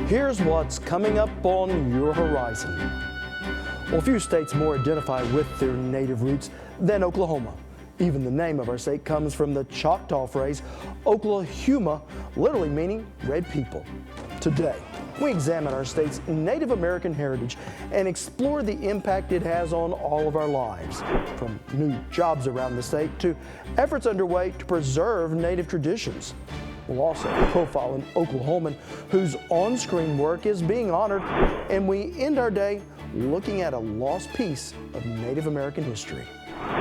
Here's what's coming up on your horizon. Well, few states more identify with their native roots than Oklahoma. Even the name of our state comes from the Choctaw phrase, Oklahoma, literally meaning red people. Today, we examine our state's Native American heritage and explore the impact it has on all of our lives, from new jobs around the state to efforts underway to preserve Native traditions. We'll also profile an Oklahoman whose on-screen work is being honored, and we end our day looking at a lost piece of Native American history.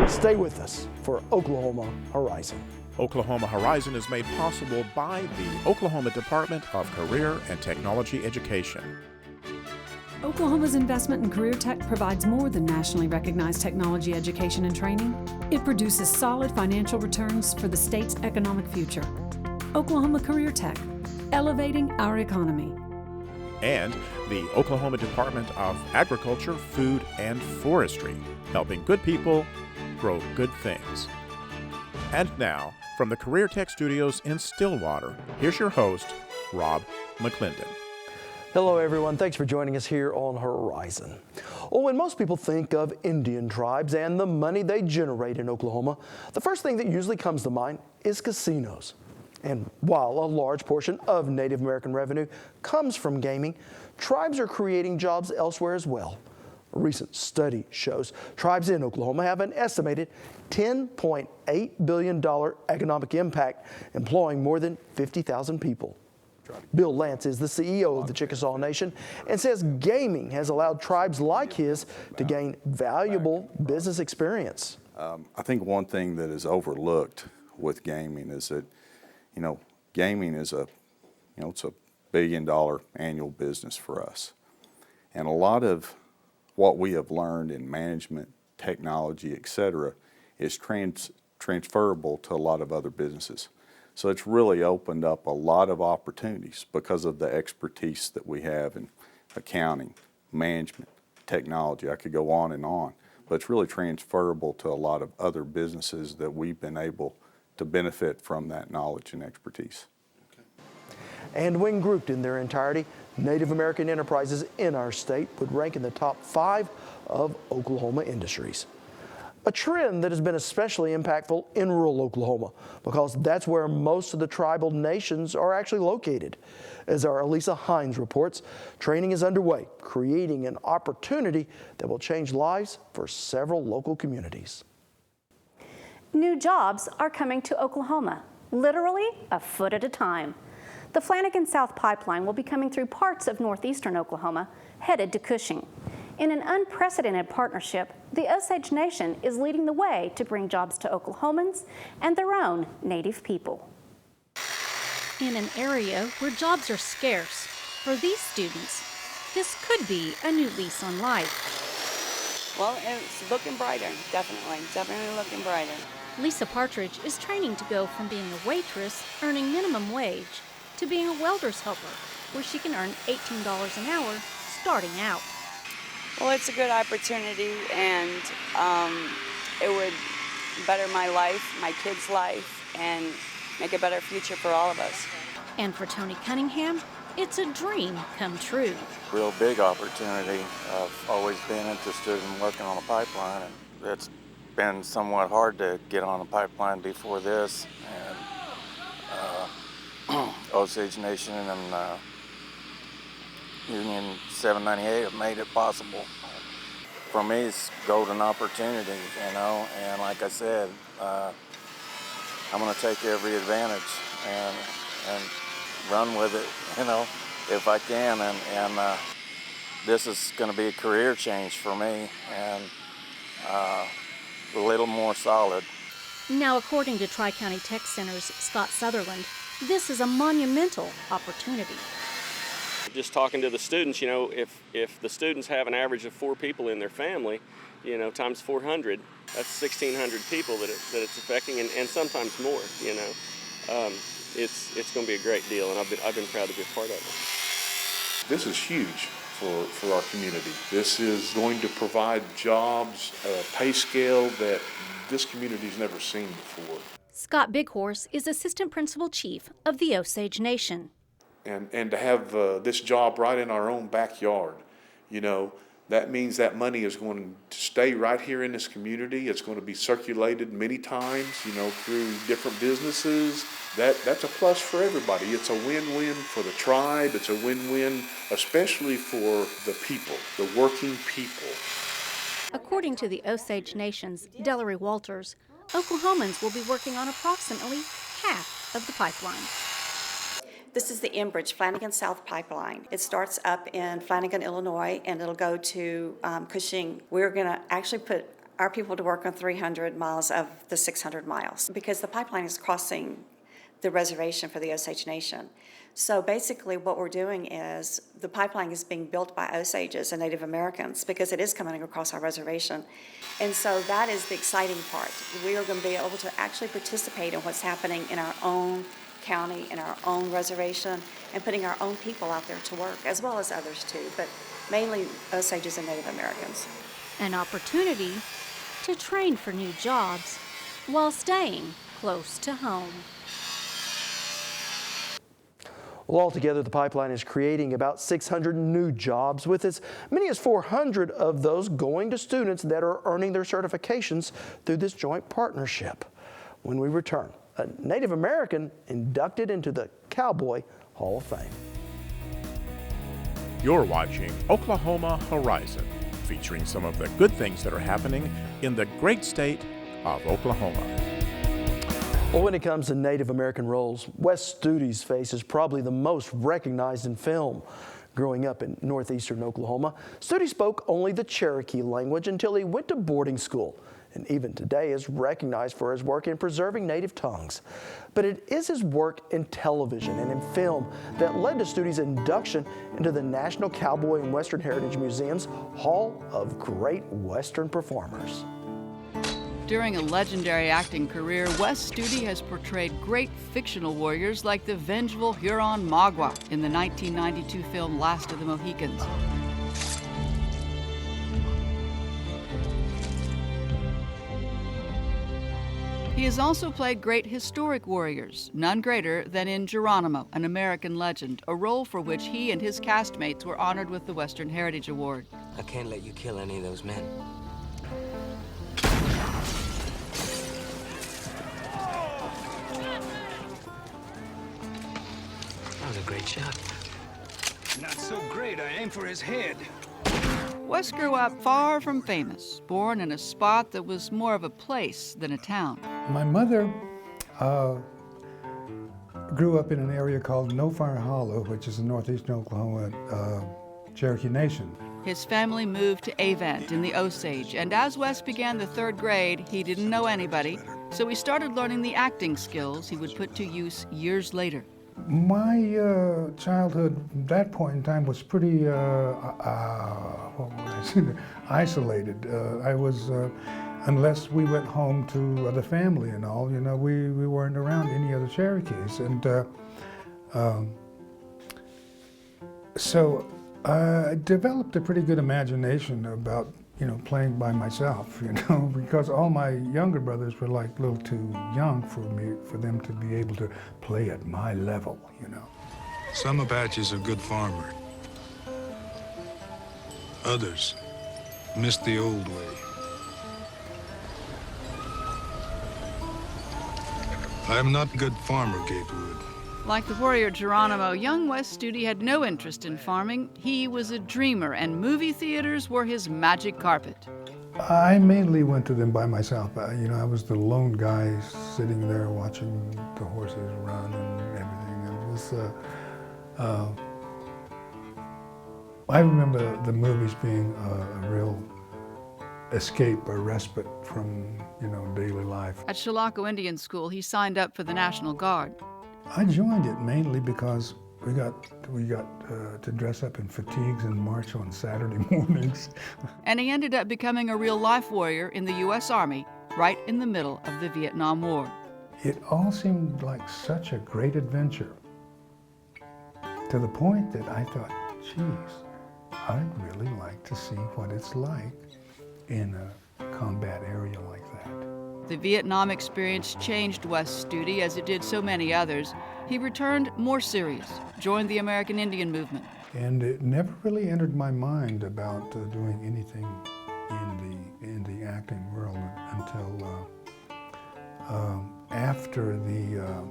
Stay with us for Oklahoma Horizon. Oklahoma Horizon is made possible by the Oklahoma Department of Career and Technology Education. Oklahoma's investment in career tech provides more than nationally recognized technology education and training. It produces solid financial returns for the state's economic future. Oklahoma Career Tech, elevating our economy. And the Oklahoma Department of Agriculture, Food, and Forestry, helping good people grow good things. And now, from the Career Tech Studios in Stillwater, here's your host, Rob McClendon. Hello everyone, thanks for joining us here on Horizon. Well, when most people think of Indian tribes and the money they generate in Oklahoma, the first thing that usually comes to mind is casinos. And while a large portion of Native American revenue comes from gaming, tribes are creating jobs elsewhere as well. A recent study shows tribes in Oklahoma have an estimated $10.8 billion economic impact, employing more than 50,000 people. Bill Lance is the CEO of the Chickasaw Nation and says gaming has allowed tribes like his to gain valuable business experience. I think one thing that is overlooked with gaming is that gaming is it's a $1 billion annual business for us. And a lot of what we have learned in management, technology, etc., is transferable to a lot of other businesses. So it's really opened up a lot of opportunities because of the expertise that we have in accounting, management, technology. I could go on, but it's really transferable to a lot of other businesses that we've been able to benefit from that knowledge and expertise. And when grouped in their entirety, Native American enterprises in our state would rank in the top 5 of Oklahoma industries. A trend that has been especially impactful in rural Oklahoma because that's where most of the tribal nations are actually located. As our Elisa Hines reports, training is underway, creating an opportunity that will change lives for several local communities. New jobs are coming to Oklahoma, literally a foot at a time. The Flanagan South Pipeline will be coming through parts of northeastern Oklahoma, headed to Cushing. In an unprecedented partnership, the Osage Nation is leading the way to bring jobs to Oklahomans and their own Native people. In an area where jobs are scarce, for these students, this could be a new lease on life. Well, it's looking brighter, definitely looking brighter. Lisa Partridge is training to go from being a waitress earning minimum wage to being a welder's helper, where she can earn $18 an hour starting out. Well, it's a good opportunity, and it would better my life, my kids' life, and make a better future for all of us. And for Tony Cunningham, it's a dream come true. Real big opportunity. I've always been interested in working on a pipeline, and it's been somewhat hard to get on a pipeline before this. And Osage Nation and Union 798 have made it possible. For me, it's a golden opportunity, and like I said, I'm going to take every advantage and run with it, if I can, and this is going to be a career change for me, and a little more solid. Now, according to Tri-County Tech Center's Scott Sutherland, this is a monumental opportunity. Just talking to the students, if the students have an average of 4 people in their family, times 400, that's 1,600 people that it's affecting, and sometimes more. It's going to be a great deal, and I've been proud to be a part of it. This is huge for our community. This is going to provide jobs, a pay scale that this community's never seen before. Scott Bighorse is Assistant Principal Chief of the Osage Nation. and to have this job right in our own backyard, you know, that means that money is going to stay right here in this community. It's going to be circulated many times, you know, through different businesses. That's a plus for everybody. It's a win-win for the tribe. It's a win-win especially for the people, the working people. According to the Osage Nation's Delary Walters, Oklahomans will be working on approximately half of the pipeline. This is the Enbridge Flanagan South Pipeline. It starts up in Flanagan, Illinois, and it'll go to Cushing. We're going to actually put our people to work on 300 miles of the 600 miles because the pipeline is crossing the reservation for the Osage Nation. So basically what we're doing is the pipeline is being built by Osages and Native Americans because it is coming across our reservation. And so that is the exciting part. We are going to be able to actually participate in what's happening in our own county, in our own reservation, and putting our own people out there to work, as well as others too, but mainly Osages and Native Americans. An opportunity to train for new jobs while staying close to home. Well, altogether, the pipeline is creating about 600 new jobs, with as many as 400 of those going to students that are earning their certifications through this joint partnership. When we return, a Native American inducted into the Cowboy Hall of Fame. You're watching Oklahoma Horizon, featuring some of the good things that are happening in the great state of Oklahoma. Well, when it comes to Native American roles, Wes Studi's face is probably the most recognized in film. Growing up in northeastern Oklahoma, Studi spoke only the Cherokee language until he went to boarding school, and even today is recognized for his work in preserving native tongues. But it is his work in television and in film that led to Studi's induction into the National Cowboy and Western Heritage Museum's Hall of Great Western Performers. During a legendary acting career, Wes Studi has portrayed great fictional warriors like the vengeful Huron Magua in the 1992 film Last of the Mohicans. He has also played great historic warriors, none greater than in Geronimo, an American legend, a role for which he and his castmates were honored with the Western Heritage Award. I can't let you kill any of those men. That was a great shot. Not so great. I aim for his head. Wes grew up far from famous, born in a spot that was more of a place than a town. My mother grew up in an area called No Fire Hollow, which is in northeastern Oklahoma, Cherokee Nation. His family moved to Avant in the Osage, and as Wes began the 3rd grade, he didn't know anybody, so he started learning the acting skills he would put to use years later. My childhood at that point in time was pretty isolated. I was, unless we went home to the family and all, you know, we weren't around any other Cherokees. And so I developed a pretty good imagination about, you know, playing by myself, you know, because all my younger brothers were like a little too young for them to be able to play at my level, you know. Some Apaches are good farmers. Others miss the old way. I am not a good farmer, Gatewood. Like the warrior Geronimo, young Wes Studi had no interest in farming. He was a dreamer, and movie theaters were his magic carpet. I mainly went to them by myself. You know, I was the lone guy sitting there watching the horses run and everything. It was, I remember the movies being a real escape or respite from, you know, daily life. At Chilocco Indian School, he signed up for the National Guard. I joined it mainly because we got to dress up in fatigues and march on Saturday mornings. And he ended up becoming a real-life warrior in the U.S. Army, right in the middle of the Vietnam War. It all seemed like such a great adventure, to the point that I thought, geez, I'd really like to see what it's like in a combat area like that. The Vietnam experience changed Wes Studi, as it did so many others. He returned more serious, joined the American Indian movement. And it never really entered my mind about doing anything in the acting world until after the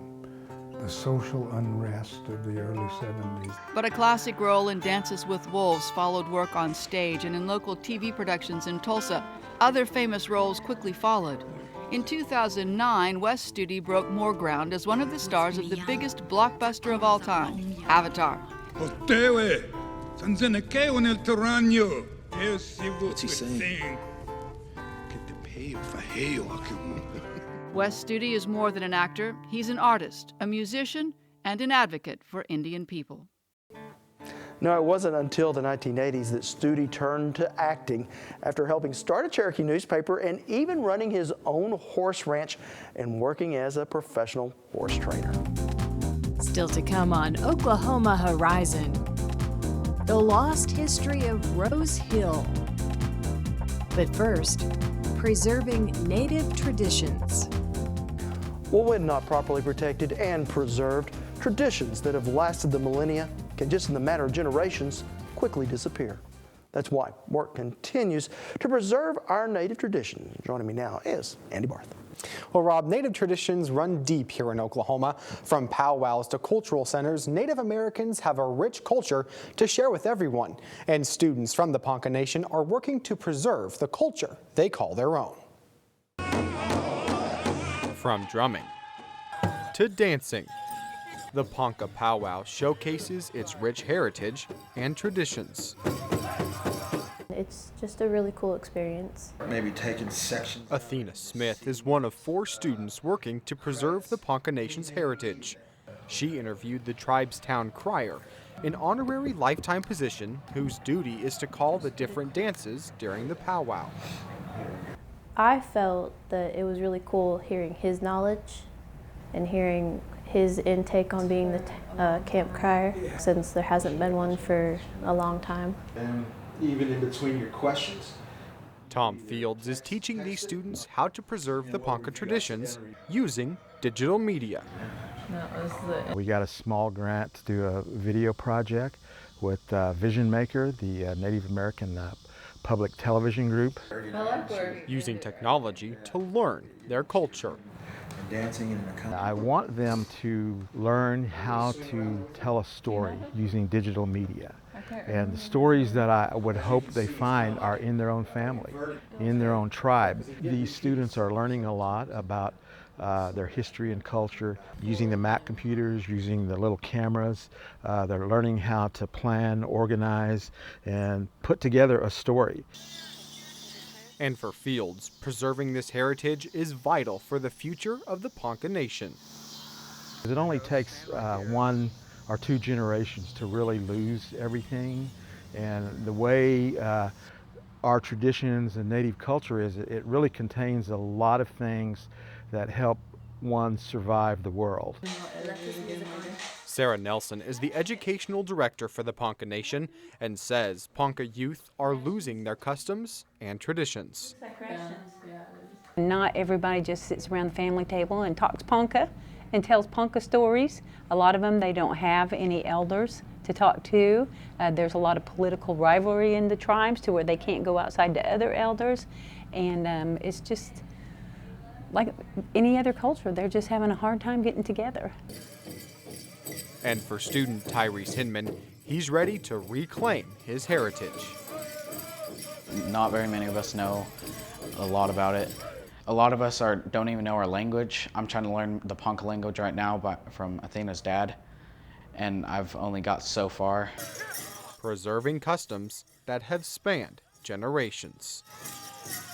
social unrest of the early 70s. But a classic role in Dances with Wolves followed work on stage and in local TV productions in Tulsa. Other famous roles quickly followed. In 2009, Wes Studi broke more ground as one of the stars of the biggest blockbuster of all time, Avatar. What's he saying? Wes Studi is more than an actor. He's an artist, a musician, and an advocate for Indian people. No, it wasn't until the 1980s that Studi turned to acting after helping start a Cherokee newspaper and even running his own horse ranch and working as a professional horse trainer. Still to come on Oklahoma Horizon, the lost history of Rose Hill. But first, preserving native traditions. Well, when not properly protected and preserved, traditions that have lasted the millennia can just in the matter of generations quickly disappear. That's why work continues to preserve our native tradition. Joining me now is Andy Barth. Well, Rob, native traditions run deep here in Oklahoma. From powwows to cultural centers, Native Americans have a rich culture to share with everyone. And students from the Ponca Nation are working to preserve the culture they call their own. From drumming to dancing, the Ponca powwow showcases its rich heritage and traditions. It's just a really cool experience. Maybe taking sections. Athena Smith is one of 4 students working to preserve the Ponca Nation's heritage. She interviewed the tribe's town crier, an honorary lifetime position whose duty is to call the different dances during the powwow. I felt that it was really cool hearing his knowledge and hearing his intake on being the camp crier, since there hasn't been one for a long time. And even in between your questions. Tom Fields is teaching these students how to preserve the Ponca traditions using digital media. We got a small grant to do a video project with Vision Maker, the Native American public television group. Using technology to learn their culture. I want them to learn how to tell a story using digital media. And the stories that I would hope they find are in their own family, in their own tribe. These students are learning a lot about their history and culture, using the Mac computers, using the little cameras. They're learning how to plan, organize, and put together a story. And for Fields, preserving this heritage is vital for the future of the Ponca Nation. It only takes 1 or 2 generations to really lose everything. And the way our traditions and native culture is, it really contains a lot of things that help one survive the world. Sarah Nelson is the educational director for the Ponca Nation and says Ponca youth are losing their customs and traditions. Not everybody just sits around the family table and talks Ponca and tells Ponca stories. A lot of them, they don't have any elders to talk to. There's a lot of political rivalry in the tribes to where they can't go outside to other elders. And it's just like any other culture, they're just having a hard time getting together. And for student Tyrese Hinman, he's ready to reclaim his heritage. Not very many of us know a lot about it. A lot of us don't even know our language. I'm trying to learn the Ponca language right now from Athena's dad, and I've only got so far. Preserving customs that have spanned generations.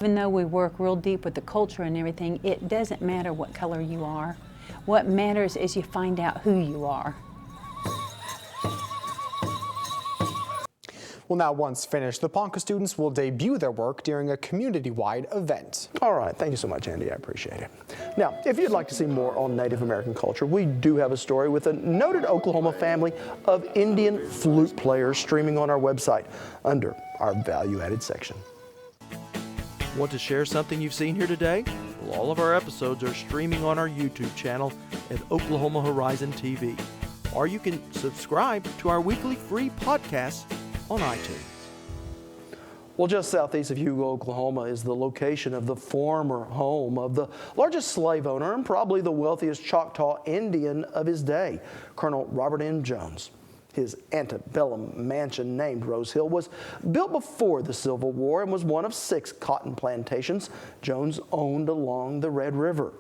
Even though we work real deep with the culture and everything, it doesn't matter what color you are. What matters is you find out who you are. Well, now once finished, the Ponca students will debut their work during a community-wide event. All right, thank you so much, Andy. I appreciate it. Now, if you'd like to see more on Native American culture, we do have a story with a noted Oklahoma family of Indian flute players streaming on our website under our value-added section. Want to share something you've seen here today? Well, all of our episodes are streaming on our YouTube channel at Oklahoma Horizon TV, or you can subscribe to our weekly free podcasts on iTunes. Well, just southeast of Hugo, Oklahoma is the location of the former home of the largest slave owner and probably the wealthiest Choctaw Indian of his day, Colonel Robert N. Jones. His antebellum mansion named Rose Hill was built before the Civil War and was one of 6 cotton plantations Jones owned along the Red River.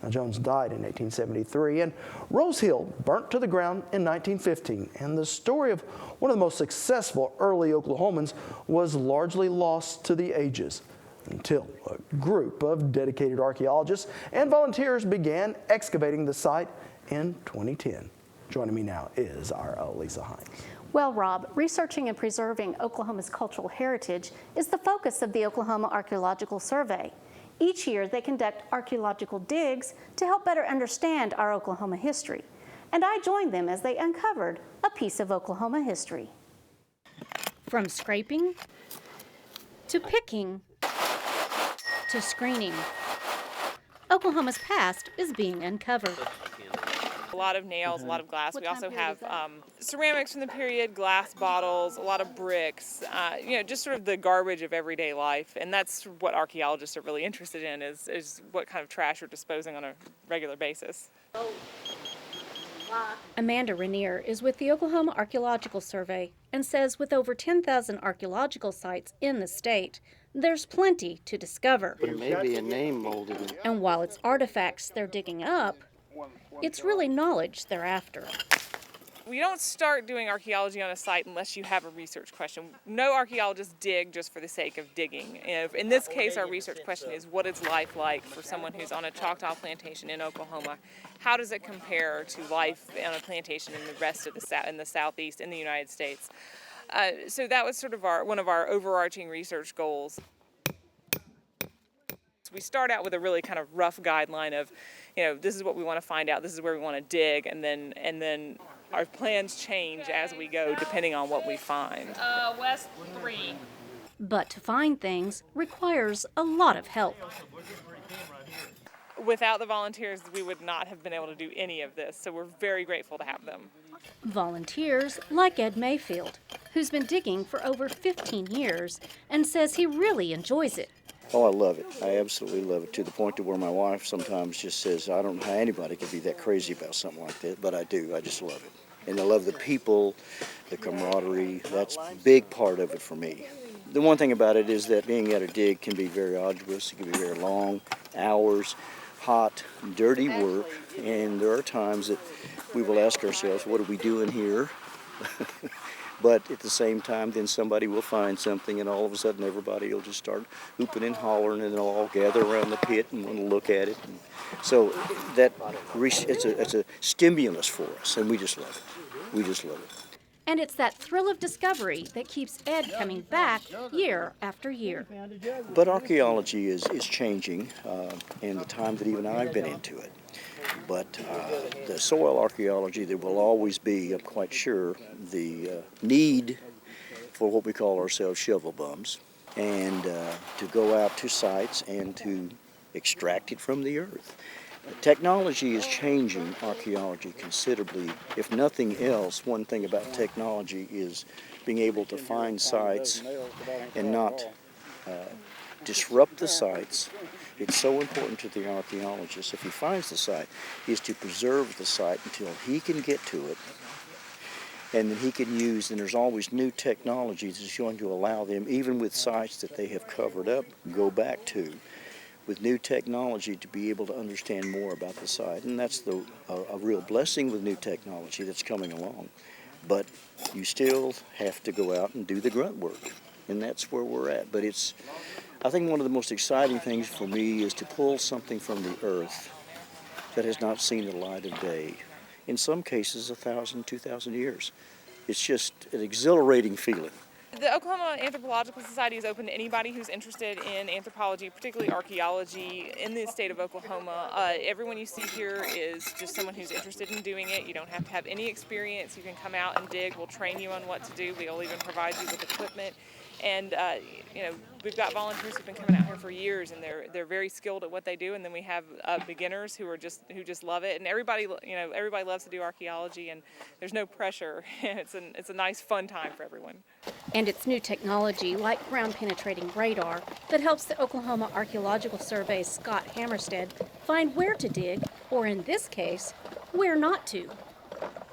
Now, Jones died in 1873, and Rose Hill burnt to the ground in 1915, and the story of one of the most successful early Oklahomans was largely lost to the ages until a group of dedicated archaeologists and volunteers began excavating the site in 2010. Joining me now is our Lisa Hines. Well, Rob, researching and preserving Oklahoma's cultural heritage is the focus of the Oklahoma Archaeological Survey. Each year, they conduct archaeological digs to help better understand our Oklahoma history. And I joined them as they uncovered a piece of Oklahoma history. From scraping, to picking, to screening, Oklahoma's past is being uncovered. A lot of nails, a lot of glass. We also have ceramics from the period, glass bottles, a lot of bricks, just sort of the garbage of everyday life. And that's what archaeologists are really interested in, is what kind of trash we're disposing on a regular basis. Amanda Rainier is with the Oklahoma Archaeological Survey and says with over 10,000 archaeological sites in the state, there's plenty to discover. But it may be a name molded in. And while it's artifacts they're digging up, it's really knowledge they're after. We don't start doing archaeology on a site unless you have a research question. No archaeologists dig just for the sake of digging. In this case, our research question is, what is life like for someone who's on a Choctaw plantation in Oklahoma? How does it compare to life on a plantation in the rest of the southeast in the United States? So that was sort of one of our overarching research goals. We start out with a really kind of rough guideline of, this is what we want to find out, this is where we want to dig, and then our plans change as we go depending on what we find. West 3. But to find things requires a lot of help. Without the volunteers, we would not have been able to do any of this, so we're very grateful to have them. Volunteers like Ed Mayfield, who's been digging for over 15 years and says he really enjoys it. Oh, I love it. I absolutely love it, to the point to where my wife sometimes just says, I don't know how anybody could be that crazy about something like that, but I do. I just love it. And I love the people, the camaraderie. That's a big part of it for me. The one thing about it is that being at a dig can be very arduous. It can be very long, hours, hot, dirty work. And there are times that we will ask ourselves, what are we doing here? But at the same time, then somebody will find something, and all of a sudden everybody will just start hooping and hollering, and they'll all gather around the pit and want to look at it. And so it's a stimulus for us, and we just love it. We just love it. And it's that thrill of discovery that keeps Ed coming back year after year. But archaeology is changing in the time that even I've been into it. But the soil archaeology, there will always be, I'm quite sure, the need for what we call ourselves shovel bums, and to go out to sites and to extract it from the earth. Technology is changing archaeology considerably. If nothing else, one thing about technology is being able to find sites and not disrupt the sites. It's so important to the archaeologist, if he finds the site, is to preserve the site until he can get to it. And then he can use, and there's always new technology that's going to allow them, even with sites that they have covered up, go back to, with new technology to be able to understand more about the site. And that's a real blessing with new technology that's coming along. But you still have to go out and do the grunt work, and that's where we're at. But I think one of the most exciting things for me is to pull something from the earth that has not seen the light of day. In some cases, 1,000, 2,000 years. It's just an exhilarating feeling. The Oklahoma Anthropological Society is open to anybody who's interested in anthropology, particularly archaeology, in the state of Oklahoma. Everyone you see here is just someone who's interested in doing it. You don't have to have any experience. You can come out and dig. We'll train you on what to do. We'll even provide you with equipment. And you know, we've got volunteers who've been coming out here for years, and they're very skilled at what they do. And then we have beginners who just love it. And everybody loves to do archaeology, and there's no pressure. It's a nice, fun time for everyone. And it's new technology like ground-penetrating radar that helps the Oklahoma Archaeological Survey's Scott Hammerstead find where to dig, or in this case, where not to.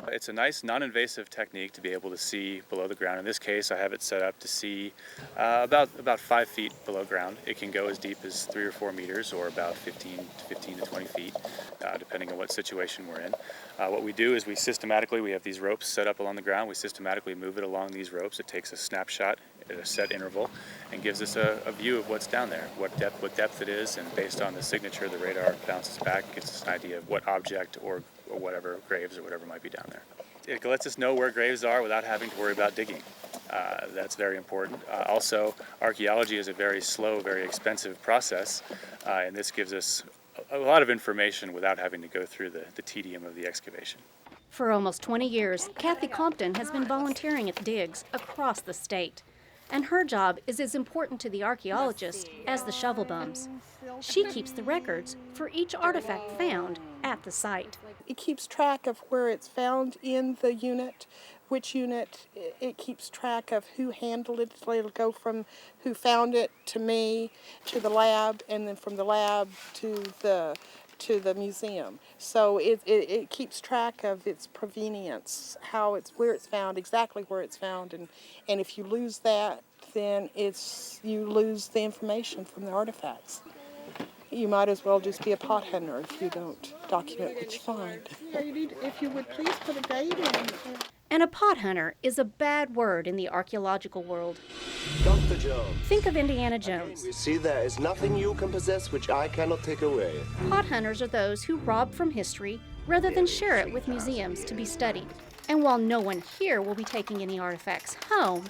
It's a nice non-invasive technique to be able to see below the ground. In this case, I have it set up to see about 5 feet below ground. It can go as deep as 3 or 4 meters, or about 15 to 20 feet, depending on what situation we're in. What we do is we have these ropes set up along the ground. We systematically move it along these ropes. It takes a snapshot at a set interval and gives us a view of what's down there, what depth it is, and based on the signature, the radar bounces back, gives us an idea of what object or whatever, graves or whatever might be down there. It lets us know where graves are without having to worry about digging. That's very important. Also, archaeology is a very slow, very expensive process, and this gives us a lot of information without having to go through the tedium of the excavation. For almost 20 years, Kathy Compton has been volunteering at digs across the state. And her job is as important to the archaeologist as the shovel bums. She keeps the records for each artifact found at the site. It keeps track of where it's found in the unit, which unit. It keeps track of who handled it. So it'll go from who found it to me, to the lab, and then from the lab to the museum. So it keeps track of its provenience, where it's found, exactly where it's found, and if you lose that, then you lose the information from the artifacts. You might as well just be a pot hunter if you don't document what you find. If you would please put a date in. And a pot hunter is a bad word in the archaeological world. Dr. Jones. Think of Indiana Jones. We see there is nothing you can possess which I cannot take away. Pot hunters are those who rob from history rather than share it with museums to be studied. And while no one here will be taking any artifacts home,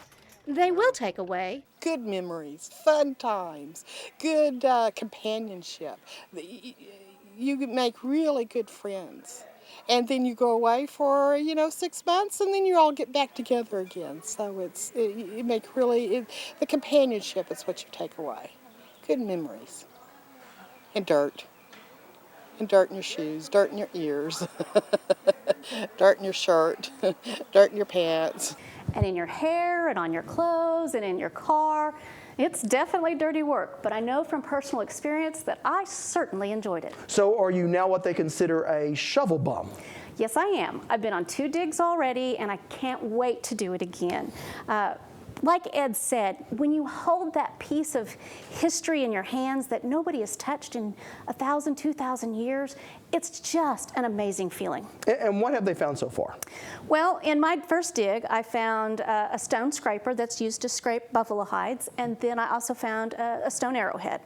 they will take away good memories, fun times, good companionship. You make really good friends. And then you go away for, 6 months, and then you all get back together again. So the companionship is what you take away. Good memories. And dirt. And dirt in your shoes, dirt in your ears, dirt in your shirt, dirt in your pants. And in your hair, and on your clothes, and in your car. It's definitely dirty work, but I know from personal experience that I certainly enjoyed it. So are you now what they consider a shovel bum? Yes, I am. I've been on 2 digs already, and I can't wait to do it again. Like Ed said, when you hold that piece of history in your hands that nobody has touched in 1,000, 2,000 years, it's just an amazing feeling. And what have they found so far? Well, in my first dig, I found a stone scraper that's used to scrape buffalo hides, and then I also found a stone arrowhead.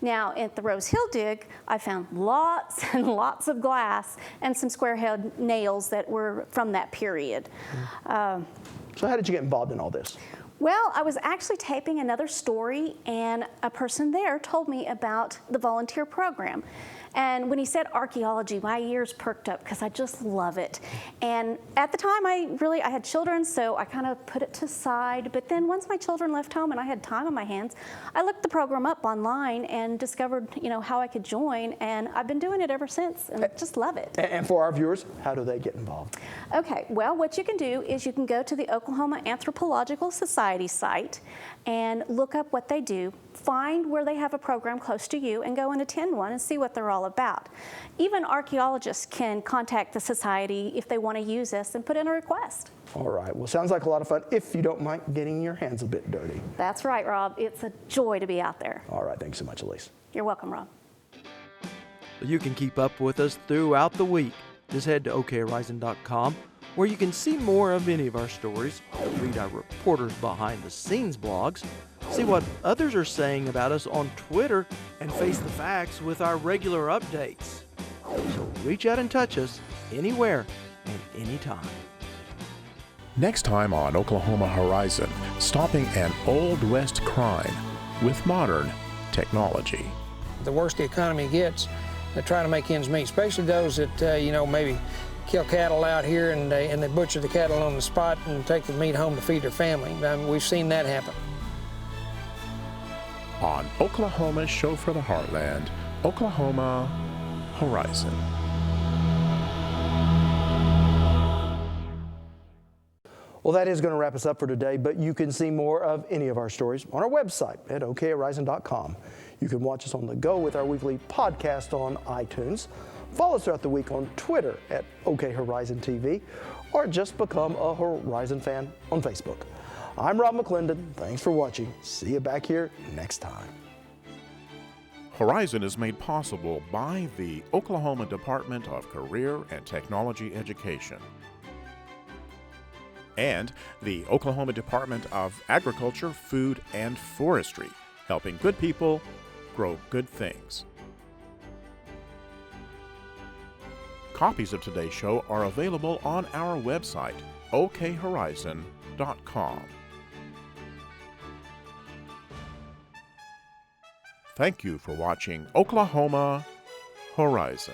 Now, at the Rose Hill dig, I found lots and lots of glass and some square-head nails that were from that period. So how did you get involved in all this? Well, I was actually taping another story, and a person there told me about the volunteer program. And when he said archaeology, my ears perked up because I just love it. And at the time, I had children, so I kind of put it to side. But then once my children left home and I had time on my hands, I looked the program up online and discovered, how I could join. And I've been doing it ever since, and I just love it. And for our viewers, how do they get involved? Okay, well, what you can do is you can go to the Oklahoma Anthropological Society site and look up what they do, find where they have a program close to you, and go and attend one and see what they're all about. Even archaeologists can contact the society if they want to use this and put in a request. All right, well, sounds like a lot of fun if you don't mind getting your hands a bit dirty. That's right, Rob. It's a joy to be out there. All right, thanks so much, Elise. You're welcome, Rob. You can keep up with us throughout the week. Just head to okhorizon.com, where you can see more of any of our stories, read our reporters behind the scenes blogs, see what others are saying about us on Twitter, and face the facts with our regular updates. So reach out and touch us anywhere and anytime. Next time on Oklahoma Horizon, stopping an Old West crime with modern technology. The worse the economy gets, they try to make ends meet, especially those that, maybe kill cattle out here and they butcher the cattle on the spot and take the meat home to feed their family. We've seen that happen. on Oklahoma's show for the Heartland, Oklahoma Horizon. Well, that is going to wrap us up for today, but you can see more of any of our stories on our website at okhorizon.com. You can watch us on the go with our weekly podcast on iTunes. Follow us throughout the week on Twitter at OKHorizonTV, or just become a Horizon fan on Facebook. I'm Rob McClendon. Thanks for watching. See you back here next time. Horizon is made possible by the Oklahoma Department of Career and Technology Education and the Oklahoma Department of Agriculture, Food, and Forestry, helping good people grow good things. Copies of today's show are available on our website, okhorizon.com. Thank you for watching Oklahoma Horizon.